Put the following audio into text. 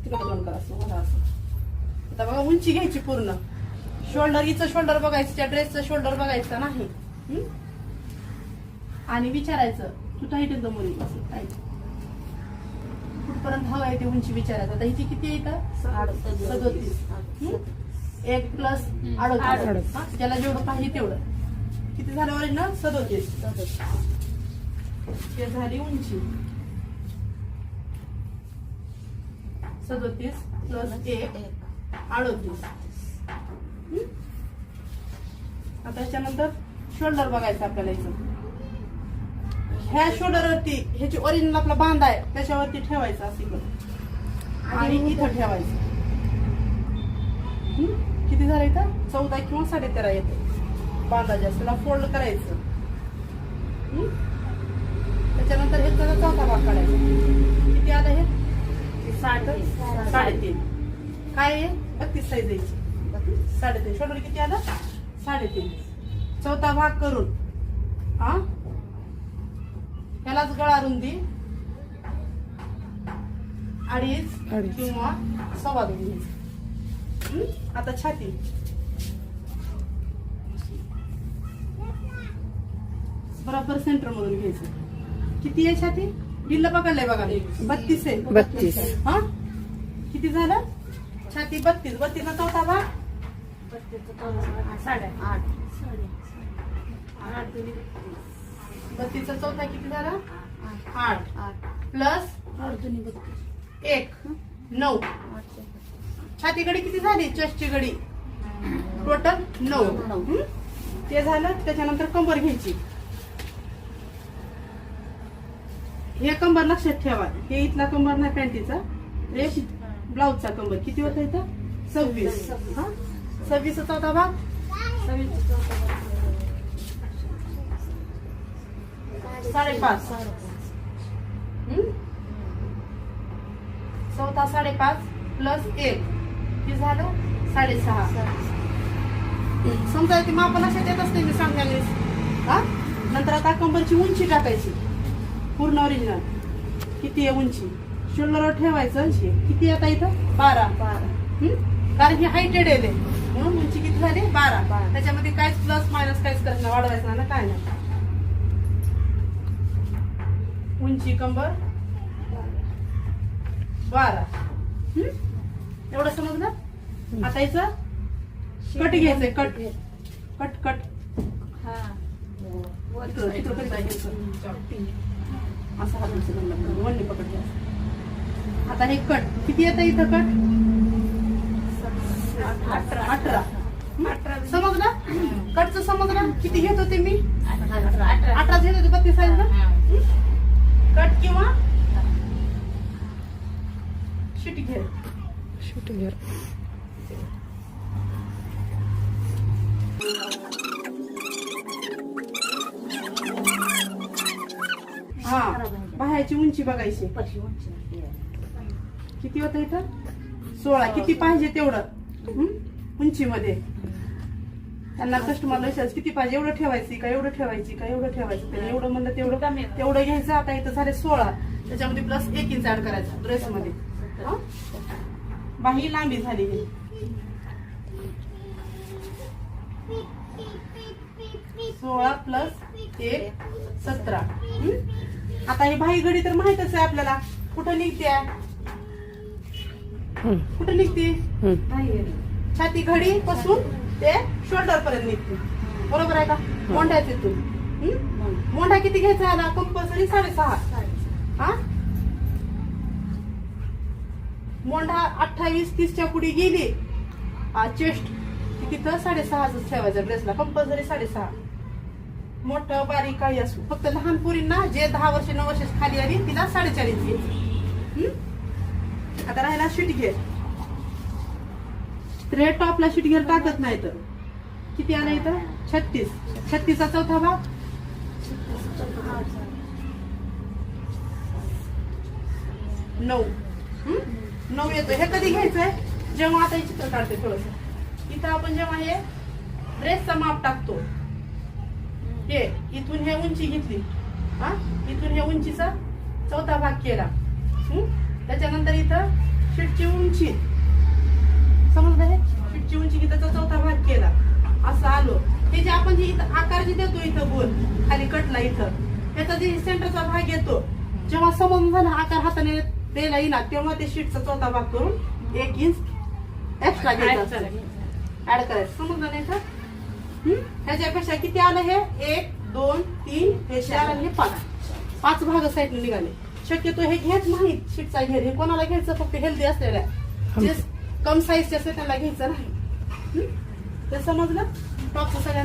तिकडे बंद करा असं मला असं. आता बघा उंची घ्यायची पूर्ण. शोल्डर हिचं शोल्डर बघायचं, त्या ड्रेसचं शोल्डर बघायचं नाही. आणि विचारायचं तू टाईट एकदम मुली असं टाईट कुठपर्यंत हवा आहे ते उंची विचारायचं. आता हिची किती आहे इथं 37. 1 प्लस 38 ज्याला जेवढं पाहिजे तेवढं. किती झालं ओरिजिनल 37. हे झाली उंची 37 प्लस 1 38. आता याच्यानंतर शोल्डर बघायचं आपल्याला इथं. ह्या शोल्डरवरती ह्याची ओरिजिनल आपला बांध आहे त्याच्यावरती ठेवायचं असं इकडं आणि इथं ठेवायचं. किती झालं इथं 14 किंवा 13.5 येते बांधा जास्त. त्याला फोल्ड करायचं. त्याच्यानंतर हे त्याचा चौथा भाग काढायचा. किती आलं हे 3.5. काय आहे 32 साईज यायची 3.5. शोल्डर किती आलं 3.5. चौथा भाग करून ह्यालाच गळा रुंदी 2.5 किंवा 2.25 घ्यायची. आता छाती बरोबर सेंटर मधून घ्यायचं. किती आहे छाती बिल्ल पकडलंय बघा 32 आहे. 32. हा किती झालं छाती 32. 32 चा चौथा भाग 8.5. 32 चा चौथा किती झाला 8 प्लस 1 9. छाती गडी किती झाली चेस्टची गडी टोटल 9. ते झालं. त्याच्यानंतर कंबर घ्यायची. हे कंबर लक्षात ठेवा. हे इथला कंबर नाही पॅन्टीचा. हे ब्लाऊजचा कंबर किती होता इथं 26. 26 चा चौथा भाग 5.5. चौथा 5.5 प्लस 1 किती झालं 6.5. समजा ती माप लक्षात येत असते मी सांगण्याने. नंतर आता कंबरची उंची टाकायची पूर्ण ओरिजिनल. किती आहे उंची शोल्डरवर ठेवायचं. किती आता इथं 12. कारण ही हायटेड आहे म्हणून उंची किती झाली 12. त्याच्यामध्ये काहीच प्लस मायनस काहीच करायचं नाही, वाढवायचं ना काय नाही. उंची कंबर 12. एवढं समजलं. आता याचं कट घ्यायचंय. कट कट कट असं हाताचं वळणी पकडते. आता हे कट किती येतं इथं कट 18. समजलं कटचं समजलं. किती घेत होते मी 18 घेत होते 32 साईज ना. कट किंवा शिटी घेर. हा बाह्याची उंची बघायची. किती होतं इथं 16. किती पाहिजे तेवढं उंचीमध्ये. त्यांना कस्टमरला विचारायचं किती पाहिजे एवढं ठेवायची का एवढं ठेवायची का एवढं ठेवायचं. त्याने एवढं म्हणलं तेवढं घ्यायचं. आता इथं झाले 16. त्याच्यामध्ये प्लस 1 इंच ऍड करायचं ड्रेसमध्ये. बाही लांबी झाली. 16 प्लस 1 17. आता ही बाही घडी तर माहितच आहे आपल्याला कुठं निघते कुठं निघते छाती घडी पासून ते शोल्डर पर्यंत निघते. बरोबर आहे का. मोंढ्यात येतो. मोंढा किती घ्यायचा आला कंपल्सरी 6.5. मोंढा 28-30 च्या पुढे गेली चेस्ट तिथं 6.5 ठेवायचं ड्रेसला कंपल्सरी 6.5. मोठं बारीक काही असू फक्त लहान पोरींना जे 10 वर्ष 9 वर्ष खाली आली तिला 4.5 इंच. आता राहिला शीट घेर. स्ट्रेट टॉपला शीट घेर टाकत नाही तर किती आलं इथं 36. 36 चा चौथा भाग 9. 9 येतो. हे कधी घ्यायचंय जेव्हा आता हे चित्र काढते थोडस. इथं आपण जेव्हा हे ड्रेसचं माप टाकतो हे इथून हे उंची घेतली इथून हे उंचीचा चौथा भाग केला. त्याच्यानंतर इथं शीटची उंची समजलं हे शीटची उंची की त्याचा चौथा भाग केला असं आलो. हे जे आपण जे इथं आकार जे देतो इथं गोल खाली कटला इथं ह्याचा जे सेंटरचा भाग येतो जेव्हा समजून झाला आकार हाताने द्यायला येणार तेव्हा ते शीटचा चौथा भाग करून 1 इंच एक्स्ट्रा घ्यायचा ऍड करायचं. समजलं नाही का? ह्याच्यापेक्षा किती आलं हे 1 2 3 हे 4 आणि हे 5 भाग साईडने निघाले. शक्यतो हे घ्यायच नाही शीटचा घेर हे कोणाला घ्यायचं फक्त हेल्दी असलेल्या जे कम साईजचे असते त्याला घ्यायचं नाही. ते समजलं टॉपचं सगळ्यांना